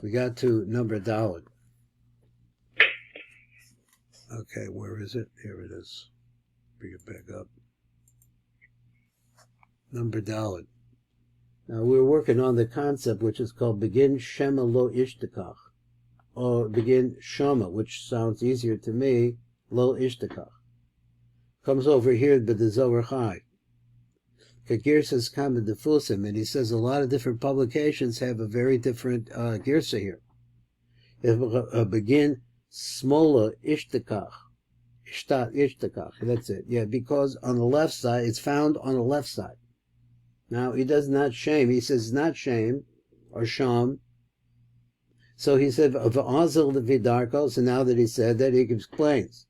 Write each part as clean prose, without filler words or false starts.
We got to number Dalet. Okay, where is it? Here it is. Bring it back up. Number Dalet. Now we're working on the concept which is called begin Shema lo ishtakach, or begin Shema, which sounds easier to me, lo ishtakach. Comes over here with the Zohar Chai. Girsa's Kama Defusim, and he says a lot of different publications have a very different Girsa here. Begin Smola ishtakach. Ishtakach, that's it. Yeah, because on the left side, it's found on the left side. Now, he does not shame. He says not shame, or sham. So he said, v'azil levidarko, so now that he said that, he explains.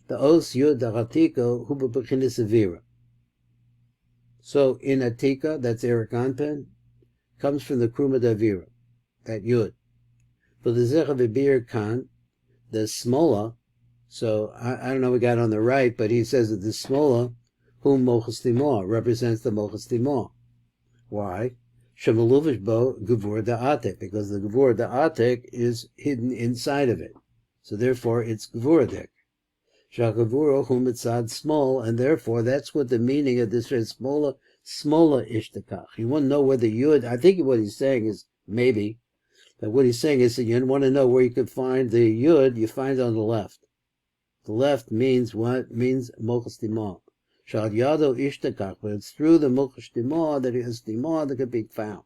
The os yud aratiko hu b'bechinis avira. So in Atika, that's Erich Anpin, comes from the Kruma Davira, that yud. For the Zecha v'bir kan, the smola, so I don't know we got on the right, but he says that the smola, whom mochas timor, represents the mochas timor. Why? Shemaluvish bo gevur da'atek, because the gevur da'atek is hidden inside of it. So therefore it's gevuradik. Shagavuro whom mitzad small, and therefore that's what the meaning of this is, smola ishtakach. You want to know where the yud, I think what he's saying is maybe, but what he's saying is that you want to know where you could find the yud, you find it on the left. The left means what? Means mochas timor. Shal yado ishtakach, but it's through the mochas timor that it is timor that can be found.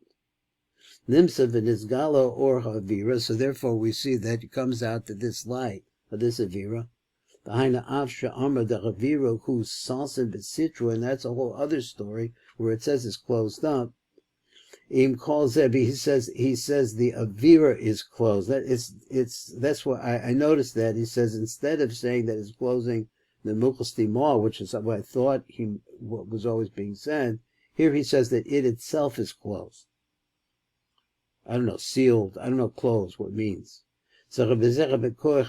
Nimsa v'nizgalo or havira, so therefore we see that it comes out to this light, of this avira. Behind the Avsha Amr the Raviro who's Salsin Besitra, and that's a whole other story where it says it's closed up. Im calls Zebi, he says the Avira is closed. That's what I noticed that. He says instead of saying that it's closing the Mukhas Timor, which is what I thought what was always being said, here he says that it itself is closed. I don't know, sealed, I don't know closed, what it means. The gevura,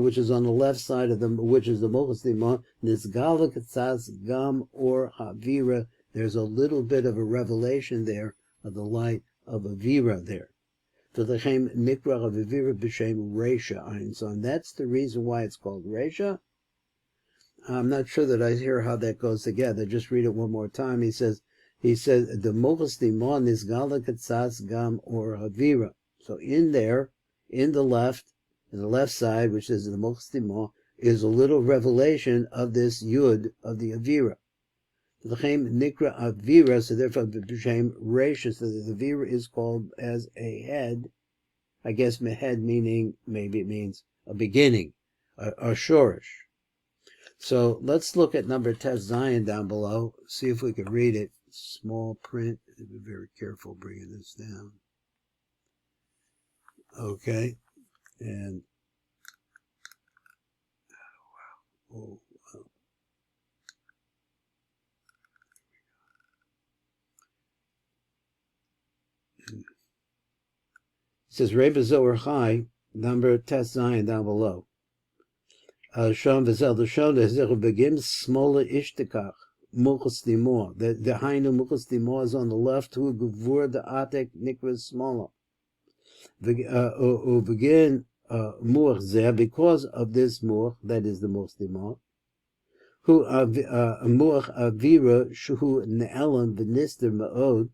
which is on the left side of them, which is the mochas timor, nizgala katzaz gam or havira. There's a little bit of a revelation there of the light of avira there. So and that's the reason why it's called Resha. I'm not sure that I hear how that goes together. Just read it one more time. He says the mochas timor nizgala katzaz gam or havira. So in there, in the left side, which is the mochas timor, is a little revelation of this yud of the avira. L'chem nikra avira, so therefore b'shem reisha, so the avira is called as a head. I guess head meaning, maybe it means a beginning, a shorish. So let's look at number Tes Zion down below, see if we can read it. Small print, be very careful bringing this down. Okay, and oh, wow. It says Rebbe Zohar Chai, number Tes Zion down below. Shon v'zel the shon the begins smola ishtakach. Mukhas timor. The hainu mukhas timor is on the left. Who gevur the atek nikras smaller. Begin muach zeh, because of this muach, that is the mukhas timor. Who muach avira shu ne'elam v'nister ma'od.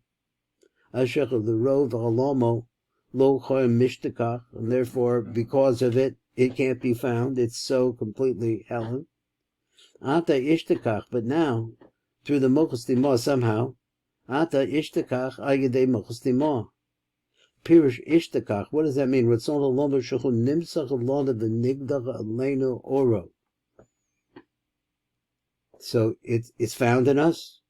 Ashech of the rov halomo lo choyim mishtakach, and therefore because of it, it can't be found. It's so completely helen. Ata ishtakach, but now, through the mochas timor somehow, ata ishtakach agedei mochas timor. Pirish ishtakach, what does that mean? Ratzon ha'lomah shechu nimsach alona v'nigdach aleinu oro. So it's found in us.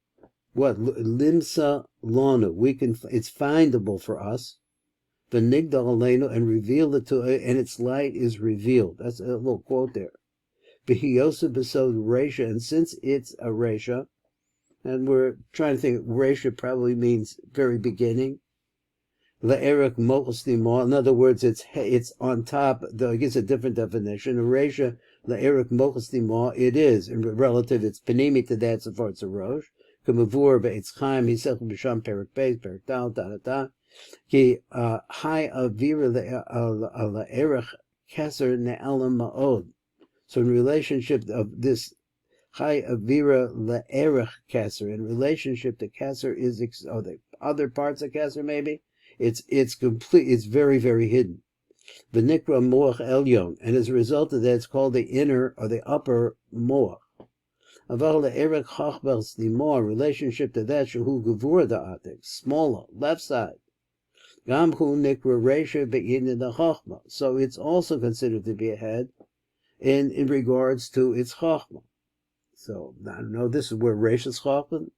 What? Limsa lona. It's findable for us. V'nigdach aleinu, and reveal it to it, and its light is revealed. That's a little quote there. B'hiyosa b'sod reisha, and since it's a reisha, and we're trying to think, reisha probably means very beginning. La'erich mochas timor, in other words, it's on top, though it gives a different definition. Reisha, la'erich mochas timor, it is, in relative, it's panimi to that, so far it's a rosh. K'mavur be'etz chaim hisech b'sham perik beis perik dal da ki hai avira le'erech keser ne'elam ma'od. So in relationship of this hai avira le'erech keser, in relationship to keser is the other parts of keser maybe, it's complete, it's very, very hidden. V'nikra moach elyon, and as a result of that, it's called the inner or the upper moach. Aval le'erech chachbel slimor, relationship to that shehu gevur da'atik, smaller, left side. Gamhu nikra resha be'in the chachma, so it's also considered to be a head in regards to its chachma. So I don't know. This is where resha's chachma.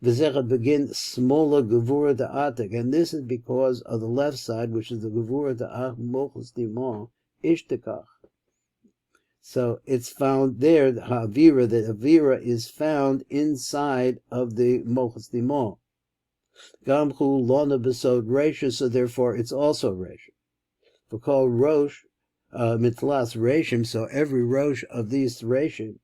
V'zecha begin smaller gevura da'atik, and this is because of the left side, which is the gevura da'ach mochus dimon ishtekach. So it's found there, the avira is found inside of the mochus dimon. Gamchu lona besod resha, so therefore it's also resha. For called rosh mitlas reshim, so every rosh of these reshim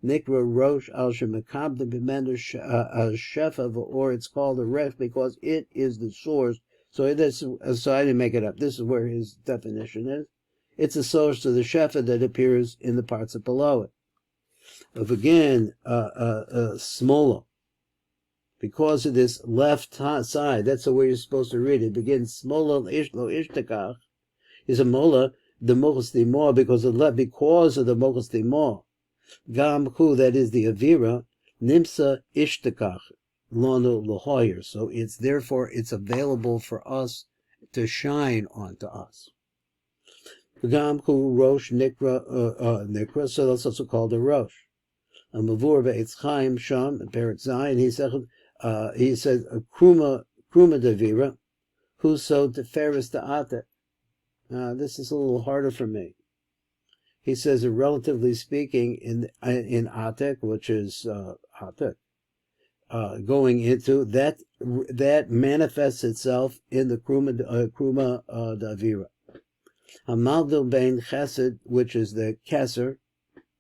Nikra Rosh al Shemakab the Bimender Shefa, or it's called a Resh because it is the source. So I didn't make it up. This is where his definition is. It's a source of the Shefa that appears in the parts of below it. Of again, smaller. Because of this left side, that's the way you're supposed to read it. It begins smaller ishlo ishtakach is a mola, the mochus dimor, because of the mochus dimor. Gam hu, that is the avira, nimsa ishtakach lono lohoyer. So it's therefore it's available for us to shine onto us. Gam hu rosh nikra, so that's also called a rosh. A mavur be'etz chaim sham perik zayin. He says a kruma davira, who so teferis da'atek. This is a little harder for me. He says, relatively speaking, in Atek, which is Atek, going into that manifests itself in the Kruma Davira. Hamaldil Bein Chesed, which is the Keser,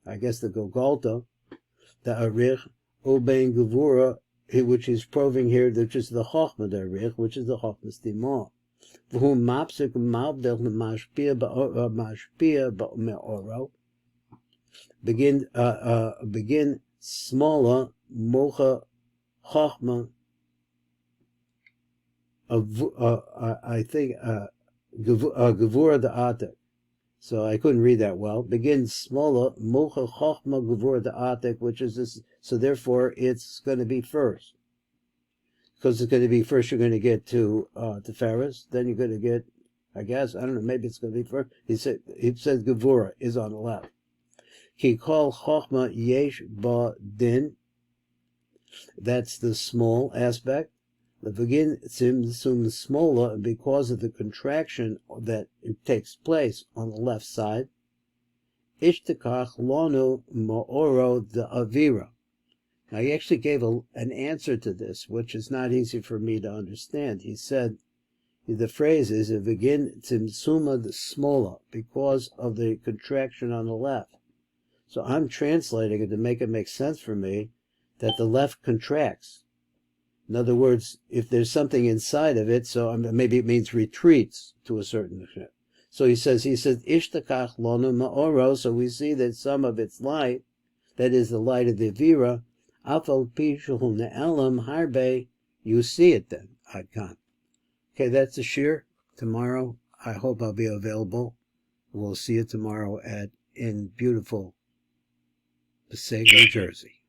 I guess the Golgotha, the Erich, Ubein Gevura, which he's proving here, which is the Chochma the Erich, which is the Chochma Stimor. Whom mapsik mabdel mashpia me'oro begin smaller mocha chachma I think gevura da'atek. So I couldn't read that well. Begin smaller mocha chachma gevura da'atek, which is this. So therefore, it's going to be first. Because it's going to be first, you're going to get to Ferris, then you're going to get, I guess, I don't know, maybe it's going to be first. He says Gevura is on the left. Ki kol chochma yesh ba din, that's the small aspect. The begin sum smaller because of the contraction that it takes place on the left side. Ishtakach lonu ma'oro the avira. Now, he actually gave an answer to this, which is not easy for me to understand. He said, the phrase is, begin tzimtzuma the smaller, because of the contraction on the left. So I'm translating it to make it make sense for me, that the left contracts. In other words, if there's something inside of it, so maybe it means retreats to a certain extent. So he says, ishtakach lonu ma'oro, so we see that some of its light, that is the light of the Avira, Afal Pishu Ne'elam Harbe, you see it then, Adkan. Okay, that's the shir. Tomorrow, I hope I'll be available. We'll see you tomorrow in beautiful Passaic, New Jersey.